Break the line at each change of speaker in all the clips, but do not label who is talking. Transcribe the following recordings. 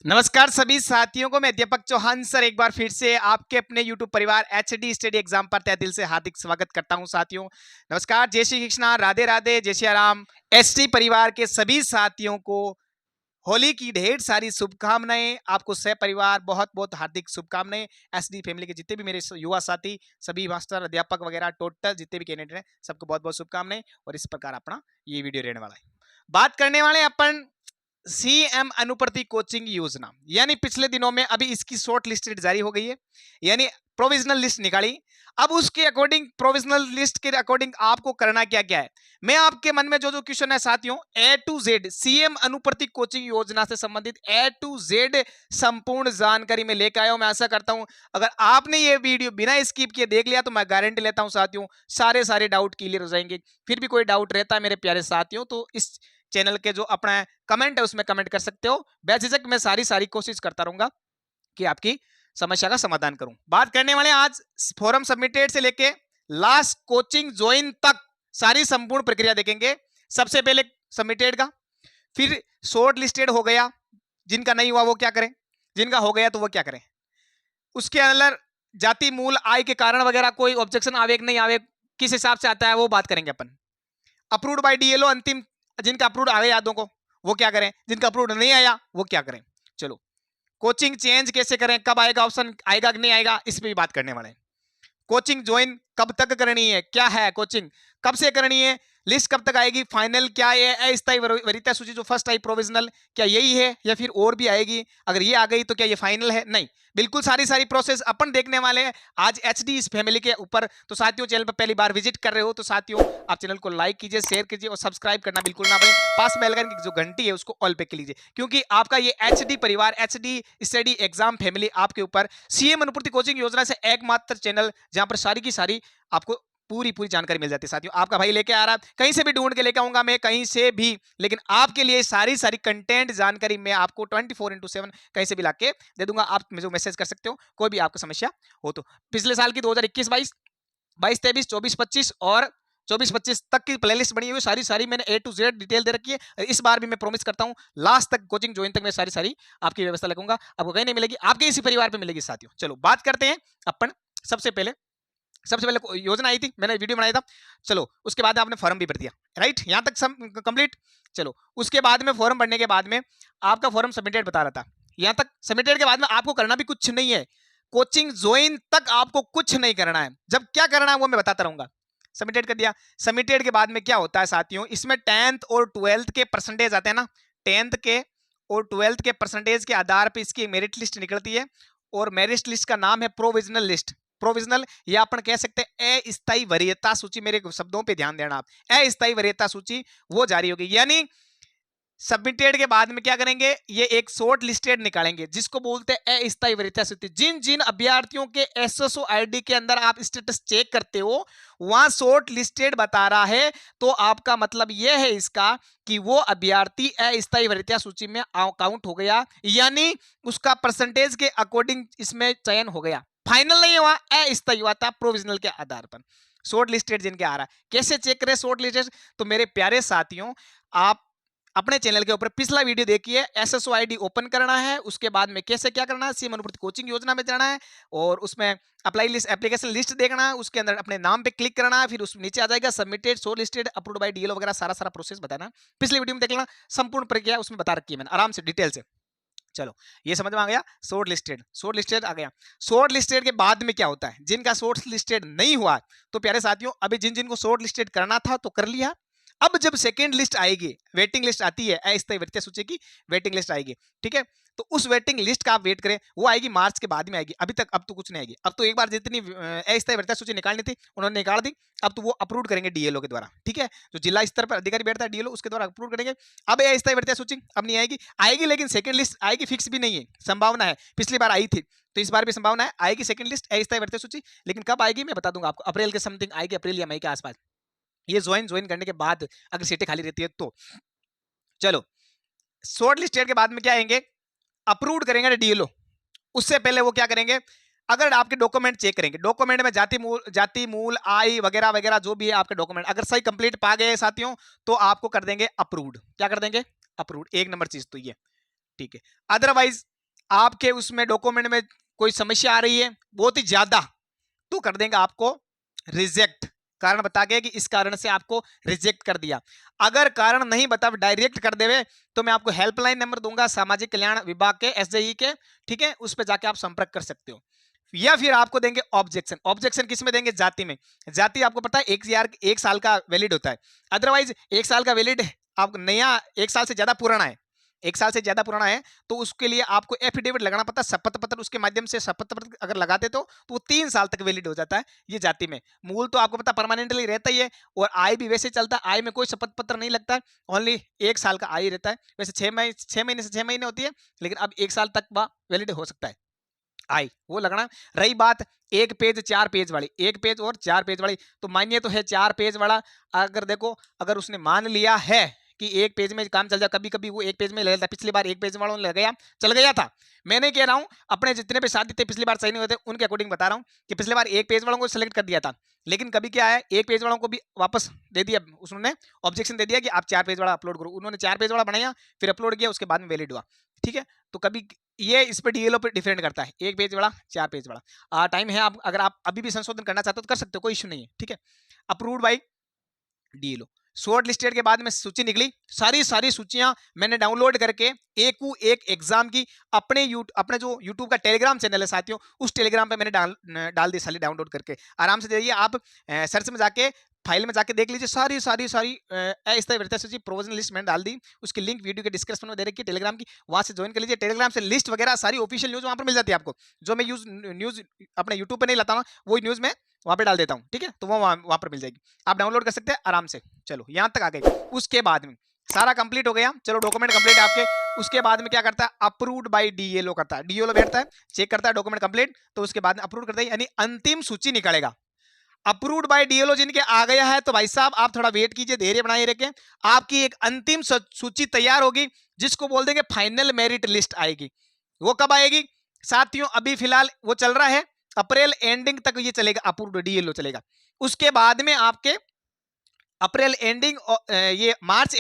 नमस्कार सभी साथियों को। मैं अध्यापक चौहान सर एक बार फिर से आपके अपने YouTube परिवार एचडी स्टडी एग्जाम पर तहे दिल से हार्दिक स्वागत करता हूं। साथियों नमस्कार, जय श्री कृष्णा, राधे राधे, जय श्री राम। एचडी परिवार के सभी साथियों को होली की ढेर सारी शुभकामनाएं। आपको सह परिवार बहुत बहुत हार्दिक शुभकामनाएं। एचडी फैमिली के जितने भी मेरे युवा साथी, सभी मास्टर, अध्यापक वगैरह टोटल जितने भी कैंडिडेट हैं, सबको बहुत बहुत शुभकामनाएं। और इस प्रकार अपना ये वीडियो रहने वाला है। बात करने वाले अपन सीएम अनुप्रति कोचिंग योजना, यानी पिछले दिनों में अभी इसकी शॉर्ट लिस्ट जारी हो गई है, यानी प्रोविजनल लिस्ट निकाली। अब उसके अकॉर्डिंग, प्रोविजनल लिस्ट के अकॉर्डिंग आपको करना क्या क्या है, मैं आपके मन में जो जो क्वेश्चन है साथियों, ए टू जेड सीएम अनुप्रति कोचिंग योजना से संबंधित ए टू जेड संपूर्ण जानकारी में लेकर आया हूं। मैं आशा करता हूं अगर आपने ये वीडियो बिना स्किप किए देख लिया तो मैं गारंटी लेता हूं साथियों सारे डाउट क्लियर हो जाएंगे। फिर भी कोई डाउट रहता है मेरे प्यारे साथियों तो इस चैनल के जो अपना कमेंट है उसमें कमेंट कर सकते हो। बेझिझक मैं सारी कोशिश करता रहूंगा कि आपकी समस्या का समाधान करूं। बात करने वाले आज फॉर्म सबमिटेड से लेके लास्ट कोचिंग ज्वाइन तक सारी संपूर्ण प्रक्रिया देखेंगे। सबसे पहले सबमिटेड का, फिर शॉर्ट लिस्टेड हो गया, जिनका नहीं हुआ वो क्या करें, जिनका हो गया तो वो क्या करें, उसके अंदर जाति मूल आय के कारण वगैरह कोई ऑब्जेक्शन आवे नहीं आवे, किस हिसाब से आता है वो बात करेंगे अपन। अप्रूव्ड बाय डीएलओ, अंतिम जिनका अप्रूव्ड आए यादों को वो क्या करें, जिनका अप्रूव्ड नहीं आया वो क्या करें। चलो, कोचिंग चेंज कैसे करें, कब आएगा ऑप्शन, आएगा कि नहीं आएगा, इस पे भी बात करने वाले हैं। कोचिंग ज्वाइन कब तक करनी है, क्या है कोचिंग, कब से करनी है, लिस्ट कब तक आएगी, फाइनल क्या है, अस्थायी वरीयता सूची जो फर्स्ट आई प्रोविजनल क्या यही है या फिर और भी आएगी, अगर ये आ गई तो क्या ये फाइनल है, नहीं, बिल्कुल सारी प्रोसेस अपन देखने वाले हैं आज एचडी इस फैमिली के ऊपर। तो साथियों चैनल पर पहली बार विजिट कर रहे हो तो साथियों आप चैनल को लाइक कीजिए, शेयर कीजिए और सब्सक्राइब करना बिल्कुल ना भूलें। पास में बेल आइकन की जो घंटी है उसको ऑल पे कर लीजिए, क्योंकि आपका ये एचडी परिवार, एचडी स्टडी एग्जाम फैमिली आपके ऊपर सीएम अनुपूर्ति कोचिंग योजना से एकमात्र चैनल जहां पर सारी की सारी आपको पूरी जानकारी मिल जाती है। साथियों आपका भाई लेके आ रहा है, कहीं से भी ढूंढ के लेके आऊंगा मैं, कहीं से भी, लेकिन आपके लिए सारी कंटेंट जानकारी मैं आपको 24/7 कहीं से भी लाके दे दूंगा। आप मुझे मैसेज कर सकते हो कोई भी आपको समस्या हो तो। पिछले साल की 2021-22, 22-23, 24-25 और 24-25 तक की प्लेलिस्ट बनी हुई सारी मैंने ए टू जेड डिटेल दे रखी है। इस बार भी मैं प्रॉमिस करता हूं लास्ट तक कोचिंग ज्वाइन तक मैं सारी आपकी व्यवस्था लगूंगा, आपको कहीं नहीं मिलेगी, आपके इसी परिवार पे मिलेगी। साथियों चलो बात करते हैं अपन। सबसे पहले योजना आई थी, मैंने वीडियो बनाया था। चलो उसके बाद आपने फॉर्म भी भर दिया, राइट, यहां तक कंप्लीट। चलो उसके बाद में फॉर्म भरने के बाद में आपका फॉर्म सबमिटेड बता रहा था, यहां तक सबमिटेड के बाद में आपको करना भी कुछ नहीं है, कोचिंग ज्वाइन तक आपको कुछ नहीं करना है। जब क्या करना है वो मैं बताता रहूंगा। सबमिटेड कर दिया, सबमिटेड के बाद में क्या होता है साथियों, इसमें 10th और 12th के परसेंटेज आते हैं ना, 10th के और 12th के परसेंटेज के आधार पर इसकी मेरिट लिस्ट निकलती है और मेरिट लिस्ट का नाम है प्रोविजनल लिस्ट। प्रोविजनल या अपन कह सकते हैं अस्थायी वरीयता सूची, मेरे शब्दों पे ध्यान देना आप, अस्थायी वरीयता सूची वो जारी होगी। यानी सबमिटेड के बाद में क्या करेंगे, ये एक शॉर्ट लिस्टेड निकालेंगे जिसको बोलते हैं अस्थायी वरीयता सूची। जिन जिन अभ्यर्थियों के एसएसओ आईडी के अंदर आप स्टेटस चेक करते हो वहां शॉर्ट लिस्टेड बता रहा है, तो आपका मतलब यह है इसका कि वो अभ्यर्थी अस्थायी वरीयता सूची में काउंट हो गया, यानी उसका परसेंटेज के अकॉर्डिंग इसमें चयन हो गया। फाइनल नहीं हुआ, अस्थायी हुआ था प्रोविजनल के आधार पर। शॉर्ट लिस्टेड जिनके आ रहा है, कैसे चेक करें शॉर्ट लिस्टेड, तो मेरे प्यारे साथियों आप अपने चैनल के ऊपर पिछला वीडियो देखिए, एसएसओ आईडी ओपन करना है, उसके बाद में कैसे क्या करना है, सीएम अनुपूर्ति कोचिंग योजना में जाना है और उसमें अप्लाई लिस्ट, एप्लीकेशन लिस्ट देखना है, उसके अंदर अपने नाम पे क्लिक करना है, फिर उस नीचे आ जाएगा submitted, short listed, approved by DLO वगैरह सारा प्रोसेस बताना। पिछले वीडियो में देख लेना, संपूर्ण प्रक्रिया उसमें बता रखी है मैंने आराम से डिटेल से। चलो ये समझ में आ गया, शॉर्ट लिस्टेड आ गया। शॉर्ट लिस्टेड के बाद में क्या होता है, जिनका शॉर्ट लिस्टेड नहीं हुआ तो प्यारे साथियों अभी जिन जिनको शॉर्ट लिस्टेड करना था तो कर लिया। अब जब सेकेंड लिस्ट आएगी, वेटिंग लिस्ट आती है, अस्थायी वरीयता सूची की वेटिंग लिस्ट आएगी, ठीक है, तो उस वेटिंग लिस्ट का आप वेट करें, वो आएगी मार्च के बाद में आएगी। अभी तक अब तो कुछ नहीं आएगी, अब तो एक बार जितनी अस्थायी वरीयता सूची निकालनी थी उन्होंने निकाल दी, अब तो वो अप्रूव करेंगे डीएलओ के द्वारा, ठीक है, जो जिला स्तर पर अधिकारी बैठता है डीएलओ उसके द्वारा अप्रूव करेंगे। अब अस्थायी वरीयता सूची अब नहीं आएगी लेकिन सेकंड लिस्ट आएगी, फिक्स भी नहीं है, संभावना है, पिछली बार आई थी तो इस बार भी संभावना है आएगी सेकंड लिस्ट अस्थायी वरीयता सूची, लेकिन कब आएगी मैं बता दूंगा आपको, अप्रैल के समथिंग आएगी, अप्रैल या मई के आसपास, ये ज्वाइन करने के बाद अगर सीटें खाली रहती है तो। चलो शॉर्ट लिस्टेड के बाद में क्या आएंगे, अप्रूव्ड करेंगे डीएलओ, उससे पहले वो क्या करेंगे, अगर आपके डॉक्यूमेंट चेक करेंगे, डॉक्यूमेंट में जाति मूल आय वगैरह वगैरह जो भी है आपके डॉक्यूमेंट अगर सही कंप्लीट पा गए साथियों तो आपको कर देंगे अप्रूव्ड। क्या कर देंगे, अप्रूव्ड। एक नंबर चीज तो ये ठीक है। अदरवाइज आपके उसमें डॉक्यूमेंट में कोई समस्या आ रही है बहुत ही ज्यादा, तो कर देंगे आपको रिजेक्ट, कारण बता के कि इस कारण से आपको रिजेक्ट कर दिया। अगर कारण नहीं बता डायरेक्ट कर देवे तो मैं आपको हेल्पलाइन नंबर दूंगा सामाजिक कल्याण विभाग के, एसजेई के, ठीक है, उस पर जाके आप संपर्क कर सकते हो। या फिर आपको देंगे ऑब्जेक्शन। ऑब्जेक्शन किस में देंगे? जाति में। जाति आपको पता है एक साल का वैलिड होता है, अदरवाइज एक साल का वैलिड आप नया एक साल से ज्यादा पुराना है, एक साल से ज्यादा पुराना है तो उसके लिए आपको एफिडेविट लगाना पड़ता है, शपथ पत्र, उसके माध्यम से शपथ पत्र अगर लगाते तो वो 3 साल तक वैलिड हो जाता है। ये जाति में। मूल तो आपको पता परमानेंटली रहता ही है, और आय भी वैसे चलता है, आय में कोई शपथ पत्र नहीं लगता, ओनली 1 साल का आय रहता है। वैसे 6 महीने से 6 महीने होती है, लेकिन अब 1 साल तक वह वैलिड हो सकता है आई, वो लगना। रही बात 1 पेज 4 पेज वाली, 1 पेज और 4 पेज वाली, तो मानिए तो है 4 पेज वाला, अगर देखो अगर उसने मान लिया है कि 1 पेज में काम चल जाए, कभी कभी वो 1 पेज में ले लेता, पिछली बार 1 पेज वालों ने लगाया चल गया था। मैं नहीं कह रहा हूं अपने जितने भी साथी थे पिछली बार सही नहीं होते उनके अकॉर्डिंग बता रहा हूं कि पिछली बार 1 पेज वालों को सिलेक्ट कर दिया था, लेकिन कभी क्या है 1 पेज वालों को भी वापस दे दिया, उसने ऑब्जेक्शन दे दिया कि आप 4 पेज वाला अपलोड करो, उन्होंने 4 पेज वाला बनाया फिर अपलोड किया, उसके बाद में वैलिड हुआ, ठीक है। तो कभी ये इस पे डीएलओ पे डिफरेंट करता है, 1 पेज वाला 4 पेज वाला। टाइम है, आप अगर आप अभी भी संशोधन करना चाहते हो तो कर सकते हो, कोई इशू नहीं है, ठीक है। Approved by DLO. Short listed के बाद में सूची निकली, सारी सूचियां मैंने डाउनलोड करके एक एग्जाम की अपने जो यूट्यूब का टेलीग्राम चैनल है साथियों, उस टेलीग्राम पे मैंने डाल दी सारी डाउनलोड करके। आराम से जाइए आप सर्च में जाके फाइल में जाके देख लीजिए, सारी अस्थायी वृत्ति सूची प्रोविजनल लिस्ट मैंने डाल दी, उसकी लिंक वीडियो के डिस्क्रिप्शन में दे रखी है टेलीग्राम की, वहां से ज्वाइन कर लीजिए। टेलीग्राम से लिस्ट वगैरह सारी ऑफिशियल न्यूज वहां पर मिल जाती है आपको, जो मैं न्यूज अपने यूट्यूब पे नहीं लाता हूँ वही न्यूज मैं वहां पे डाल देता हूँ, ठीक है। तो वो वहां पर मिल जाएगी, आप डाउनलोड कर सकते हैं आराम से। चलो यहां तक आ गए, उसके बाद में सारा कंप्लीट हो गया, चलो डॉक्यूमेंट कंप्लीट है आपके। उसके बाद में क्या करता है? अप्रूव्ड बाय डीएलओ करता है, डीएलओ बैठता है चेक करता है डॉक्यूमेंट कंप्लीट, तो उसके बाद में अप्रूव करता है, यानी अंतिम सूची निकलेगा। अप्रूव्ड बाय डीएलओ जिनके आ गया है तो भाई साहब आप थोड़ा वेट कीजिए, धैर्य बनाए रखें, आपकी एक अंतिम सूची तैयार होगी, जिसको बोल देंगे फाइनल मेरिट लिस्ट आएगी। वो कब आएगी साथियों? अभी फिलहाल वो चल रहा है, अप्रैल एंडिंग तक ये चलेगा, अप्रूव्ड डीएलओ चलेगा। उसके बाद में आपके अप्रैल एंडिंग ये मार्च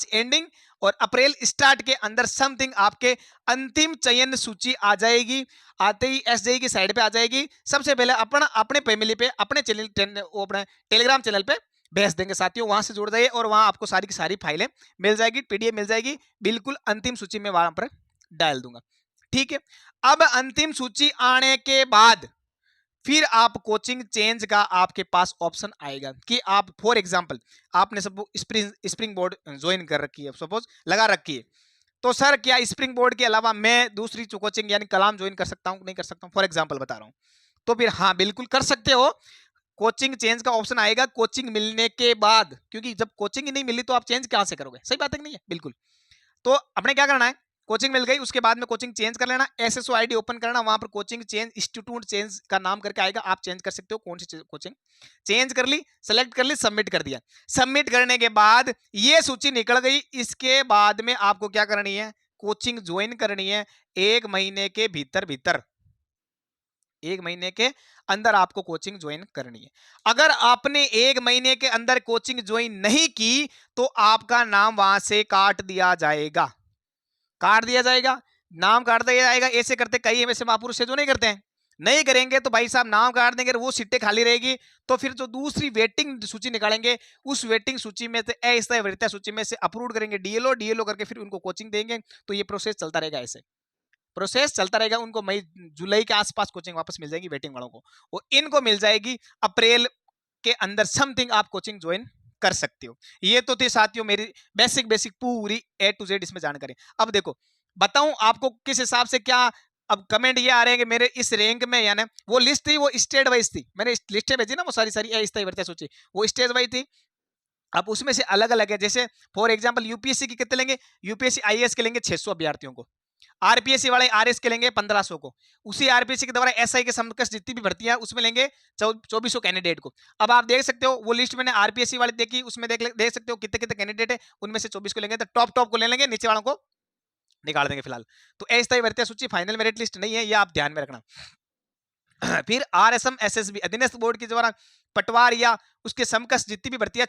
एंडिंग और अप्रैल स्टार्ट के अंदर समथिंग आपके अंतिम चयन सूची आ जाएगी। आते ही एसजेई की साइड पे आ जाएगी। सबसे पहले अपने फैमिली पे अपने चैनल अपने टेलीग्राम चैनल पे भेज देंगे साथियों, वहां से जुड़ जाइए और वहां आपको सारी की सारी फाइलें मिल जाएगी, पीडीएफ मिल जाएगी, बिल्कुल अंतिम सूची में वहां पर डाल दूंगा, ठीक है। अब अंतिम सूची आने के बाद फिर आप कोचिंग चेंज का आपके पास ऑप्शन आएगा कि आप फॉर एग्जांपल आपने सब स्प्रिंग बोर्ड ज्वाइन कर रखी है, सपोज लगा रखी है, तो सर क्या स्प्रिंग बोर्ड के अलावा मैं दूसरी कोचिंग यानी कलाम ज्वाइन कर सकता हूं? नहीं कर सकता हूं, फॉर एग्जांपल बता रहा हूं। तो फिर हाँ बिल्कुल कर सकते हो, कोचिंग चेंज का ऑप्शन आएगा कोचिंग मिलने के बाद, क्योंकि जब कोचिंग ही नहीं मिली तो आप चेंज कहां से करोगे? सही बात है कि नहीं है? बिल्कुल। तो अपने क्या करना है, कोचिंग मिल गई उसके बाद में कोचिंग चेंज कर लेना, एसएसओ आईडी ओपन करना, वहां पर कोचिंग चेंज इंस्टीट्यूट चेंज का नाम करके आएगा, आप चेंज कर सकते हो कौन सी कोचिंग चेंज कर ली, सेलेक्ट कर ली, सबमिट कर दिया। सबमिट करने के बाद ये सूची निकल गई, इसके बाद में आपको क्या करनी है? कोचिंग ज्वाइन करनी है 1 महीने के भीतर 1 महीने के अंदर आपको कोचिंग ज्वाइन करनी है। अगर आपने 1 महीने के अंदर कोचिंग ज्वाइन नहीं की तो आपका नाम वहां से काट दिया जाएगा, नाम काट दिया जाएगा। ऐसे करते कई वैसे महापुरुष है जो नहीं करते हैं, नहीं करेंगे तो भाई साहब नाम काट देंगे, वो सीटें खाली रहेगी, तो फिर जो दूसरी वेटिंग सूची निकालेंगे उस वेटिंग सूची में से अस्थायी वरीयता सूची में से अप्रूव करेंगे डीएलओ करके फिर उनको कोचिंग देंगे। तो ये प्रोसेस चलता रहेगा, ऐसे प्रोसेस चलता रहेगा। उनको मई जुलाई के आसपास कोचिंग वापस मिल जाएगी वेटिंग वालों को, और इनको मिल जाएगी अप्रैल के अंदर समथिंग आप कोचिंग ज्वाइन कर सकते हो। ये तो थी साथियों मेरी बेसिक पूरी A to Z इसमें जानकारी। अब देखो बताऊं आपको किस हिसाब से क्या, अब कमेंट ये आ रहे हैं कि मेरे इस रैंक में, यानी वो लिस्ट थी वो स्टेट वाइज थी, मैंने लिस्टें भेजी ना वो सारी अस्थायी वरीयता सूची, वो स्टेट वाइज थी। अब उसमें से अलग अलग है, जैसे फॉर एग्जांपल यूपीएससी की कितने लेंगे, यूपीएससी आईएएस के लेंगे 600 अभ्यर्थियों को, आरपीएससी वाले आरएस के लेंगे 1500 को, उसी आरपीएससी के द्वारा एसआई के समकक्ष जितनी भी भर्तियां है उसमें लेंगे 2400 कैंडिडेट को। अब आप देख सकते हो वो लिस्ट मैंने आरपीएससी वाली देखी, उसमें देख सकते हो कितने कितने कैंडिडेट है, उनमें से 24 को लेंगे, तो टॉप को ले लेंगे, नीचे वालों को निकाल देंगे फिलहाल। तो अस्थायी वरीयता सूची फाइनल मेरिट लिस्ट नहीं है, ये आप ध्यान में रखना। फिर आरएसएम एसएसबी अधीनस्थ बोर्ड के द्वारा पटवार या उसके समकक्ष जितनी भी भर्तियां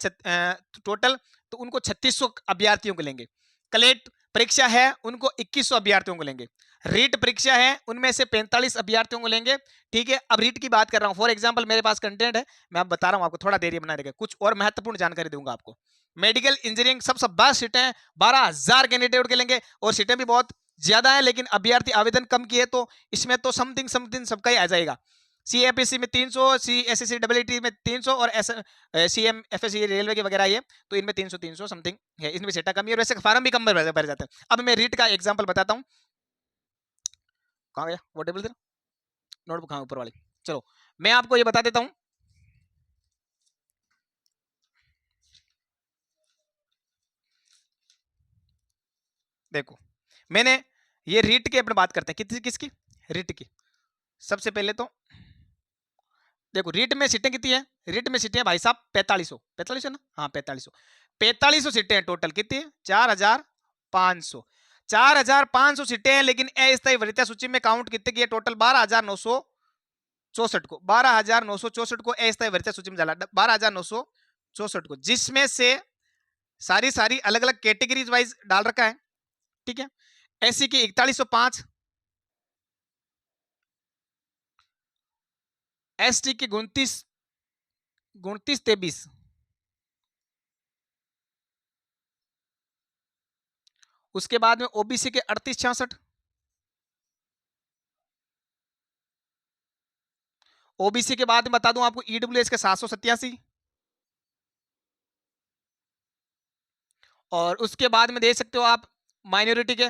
टोटल, तो उनको 3600 अभ्यर्थियों को लेंगे। कलेक्ट परीक्षा है उनको 2100 अभ्यर्थियों को लेंगे। रीट परीक्षा है उनमें से 45 अभ्यर्थियों को लेंगे। ठीक है, अब रीट की बात कर रहा हूं। फॉर एग्जांपल मेरे पास कंटेंट है, मैं आप बता रहा हूं आपको, थोड़ा देरी बना देगा, कुछ और महत्वपूर्ण जानकारी दूंगा आपको। मेडिकल इंजीनियरिंग सबसे बेस्ट सीटें हैं, 12,000 कैंडिडेट के लेंगे और सीटें भी बहुत ज्यादा है, लेकिन अभ्यर्थी आवेदन कम किए तो इसमें तो समथिंग समथिंग सबका ही आ जाएगा। CAPC में 300, CSSC डब्ल्यूटी में 300 और CM FSC रेलवे के वगैरह ये, तो इनमें 300 समथिंग है, इनमें सीटा कमी है और वैसे फार्म भी कम भर जाते हैं। अब मैं रीट का एग्जांपल बताता हूं। कहां गया वो टेबल, नोटबुक हाँ ऊपर वाली। चलो मैं आपको ये बता देता हूं। देखो मैंने ये रीट की अपने बात करते हैं, किसकी, रीट की। सबसे पहले तो देखो रीट में सीटें कितनी है, रीट में सीटें भाई साहब 4500 है ना, हाँ 4500 सीटें हैं टोटल। कितनी है, 4500। 4500 सीटें हैं, लेकिन अस्थायी वरीयता सूची में काउंट कितने की है टोटल, 12,964 को, 12,964 को अस्थायी वरीयता सूची में डाला, 12,964 को, जिसमें से सारी सारी अलग अलग कैटेगरीज वाइज डाल रखा है। ठीक है, एससी की 4105, एसटी की 2923, उसके बाद में ओबीसी के 3866, ओबीसी के बाद में बता दूं आपको ईडब्ल्यूएस के 787, और उसके बाद में देख सकते हो आप माइनॉरिटी के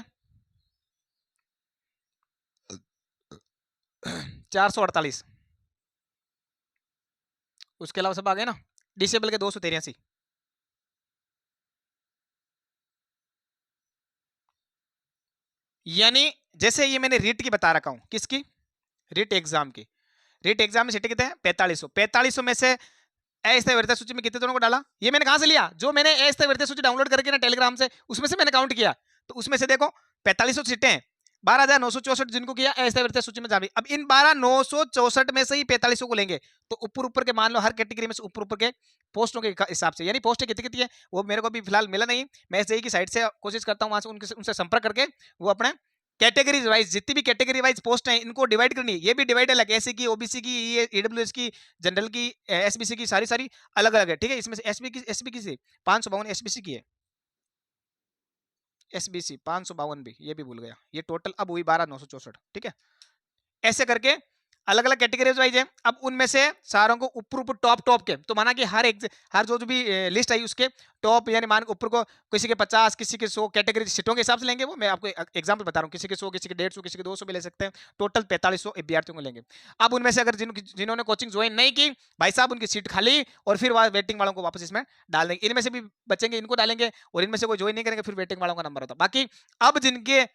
448, उसके अलावा सब आ गए ना, डिसेबल के 283। यानी जैसे ये मैंने रीट की बता रखा हूं, किसकी, रीट एग्जाम की। रीट एग्जाम में सीटें कितने हैं, 4500 में से अस्थायी वरीयता सूची में कितने दोनों को डाला, ये मैंने कहां से लिया, जो मैंने अस्थायी वरीयता सूची डाउनलोड करके ना टेलीग्राम से, उसमें से मैंने काउंट किया, तो उसमें से देखो 4500 सीटें हैं, 12,964 जिनको किया अस्थायी वरीयता सूची में जावी। अब इन 12,964 में से ही 4500 को लेंगे, तो ऊपर ऊपर के मान लो हर कैटेगरी में से ऊपर ऊपर के पोस्टों के हिसाब से, यानी पोस्टें कितनी कितनी है वो मेरे को भी फिलहाल मिला नहीं, मैं SJE की साइड से कोशिश करता हूं, वहां से उनसे संपर्क करके वो अपने कैटेगरीज वाइज, जितनी भी कैटेगरी वाइज पोस्ट हैं इनको डिवाइड करनी है। ये भी डिवाइड अलग, एससी की, ओबीसी की, ईडब्ल्यूएस की, जनरल की, एसबीसी की, सारी सारी अलग अलग है। ठीक है, इसमें से एसबी की से 552 एसबीसी की है, एसबीसी 552 भी, ये भी भूल गया, ये टोटल अब हुई 12,964। ठीक है, ऐसे करके अलग अलग कैटेगरीज वाइज है। अब उनमें से सारों को ऊपर ऊपर टॉप के, तो माना कि हर जो भी लिस्ट आई उसके टॉप, यानी मान ऊपर को किसी के 50, किसी के 100 कैटेगरी सीटों के हिसाब से लेंगे। वो मैं आपको एग्जांपल बता रहा हूँ, किसी के 100, किसी के 150, किसी के 200 भी ले सकते हैं, टोटल 4500 अभ्यर्थियों को लेंगे। अब उनमें से अगर जिन्होंने कोचिंग ज्वाइन नहीं की भाई साहब, उनकी सीट खाली, और फिर वेटिंग वालों को वापस इसमें डाल देंगे। इनमें से भी बचेंगे, इनको डालेंगे, और इनमें से कोई ज्वाइन नहीं करेंगे, फिर वेटिंग वालों का नंबर होता। बाकी अब जिनके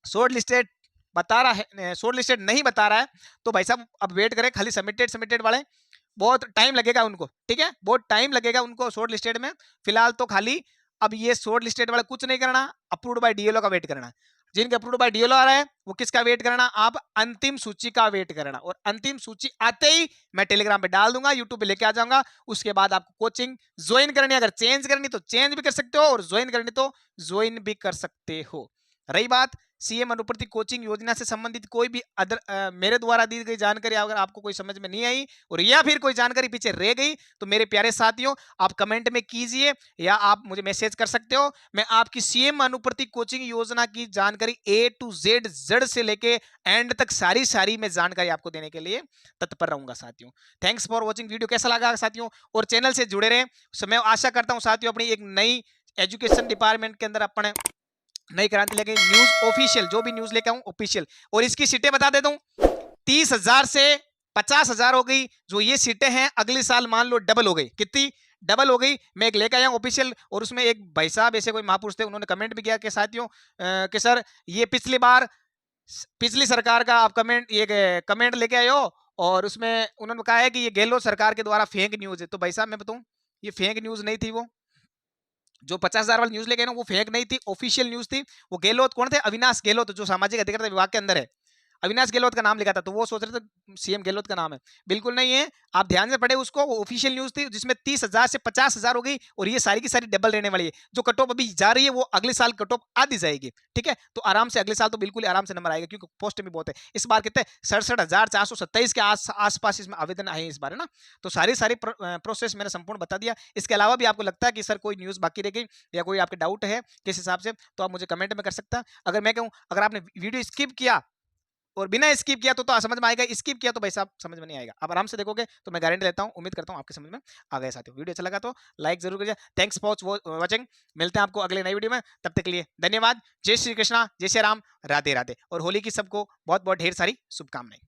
शॉर्ट लिस्टेड बता रहा है, शॉर्ट लिस्टेड नहीं बता रहा है, तो भाई साहब अब वेट करें, खाली सबमिटेड वाले बहुत टाइम लगेगा उनको। ठीक है, बहुत टाइम लगेगा उनको शॉर्ट लिस्टेड में। फिलहाल तो खाली अब ये शॉर्ट लिस्टेड वाले कुछ नहीं करना, अप्रूव्ड बाय डीएलओ का वेट करना। जिनके अप्रूव्ड बाय डीएलओ आ रहा है वो किसका वेट करना, आप अंतिम सूची का वेट करना, और अंतिम सूची आते ही मैं टेलीग्राम पे डाल दूंगा, यूट्यूब पे लेके आ जाऊंगा। उसके बाद आपको कोचिंग ज्वाइन करनी, अगर चेंज करनी तो चेंज भी कर सकते हो, और ज्वाइन करनी तो ज्वाइन भी कर सकते हो। रही बात सीएम अनुप्रति कोचिंग योजना से संबंधित कोई भी मेरे द्वारा दी गई जानकारी अगर आपको कोई समझ में नहीं आई, और या फिर कोई जानकारी पीछे रह गई, तो मेरे प्यारे साथियों आप कमेंट में कीजिए, या आप मुझे मैसेज कर सकते हो। मैं आपकी सीएम अनुप्रति कोचिंग योजना की जानकारी A to Z से लेके एंड तक सारी मैं जानकारी आपको देने के लिए तत्पर रहूंगा साथियों। Thanks for watching. वीडियो कैसा लगा साथियों, और चैनल से जुड़े रहे। मैं आशा करता हूं साथियों अपनी एक नई एजुकेशन डिपार्टमेंट के अंदर अपने नई क्रांति लेके न्यूज ऑफिशियल, जो भी न्यूज लेके आऊं ऑफिशियल। और इसकी सीटें बता देता हूं, 30,000 से 50,000 हो गई। जो ये सीटें हैं अगले साल मान लो डबल हो गई, कितनी डबल हो गई। मैं एक लेकर आया हूं ऑफिशियल, और उसमें एक भाई साहब ऐसे कोई महापुरुष थे, उन्होंने कमेंट भी किया कि साथियों कि सर ये पिछली सरकार का आप कमेंट लेके आए हो, और उसमें उन्होंने कहा है कि ये गहलोत सरकार के द्वारा फेक न्यूज है। तो भाई साहब मैं बताऊं, ये फेक न्यूज नहीं थी। वो जो 50,000 वाली न्यूज लेके ना, वो फेक नहीं थी, ऑफिशियल न्यूज थी। वो गहलोत कौन थे, अविनाश गहलोत, जो सामाजिक अधिकारिता विभाग के अंदर है। अविनाश गहलोत का नाम लिखा था, तो वो सोच रहे थे सीएम गहलोत का नाम है, बिल्कुल नहीं है। आप ध्यान से पढ़े उसको, वो ऑफिशियल न्यूज थी जिसमें 30,000 से 50,000 हो गई, और ये सारी की सारी डबल रहने वाली है। जो कट ऑफ अभी जा रही है वो अगले साल कट ऑफ आधी जाएगी, ठीक है। तो आराम से अगले साल तो बिल्कुल आराम से नंबर आएगा, क्योंकि पोस्ट भी बहुत है इस बार। कितने 67,427 के आसपास इसमें आवेदन आए इस बार, है ना। तो सारी प्रोसेस मैंने संपूर्ण बता दिया। इसके अलावा भी आपको लगता है कि सर कोई न्यूज बाकी रह गई या कोई आपके डाउट है किस हिसाब से, तो आप मुझे कमेंट में कर सकते हैं। अगर मैं कहूं, अगर आपने वीडियो स्किप किया और बिना स्किप किया तो समझ में आएगा, स्किप किया तो भाई साहब समझ में नहीं आएगा। आप आराम से देखोगे तो मैं गारंटी लेता हूं, उम्मीद करता हूं आपके समझ में आ गया साथियों। वीडियो अच्छा लगा तो लाइक जरूर करिए। Thanks for watching. मिलते हैं आपको अगले नई वीडियो में, तब तक के लिए धन्यवाद। जय श्री कृष्णा, जय श्री राम, राधे राधे। और होली की सबको बहुत बहुत ढेर सारी शुभकामनाएं।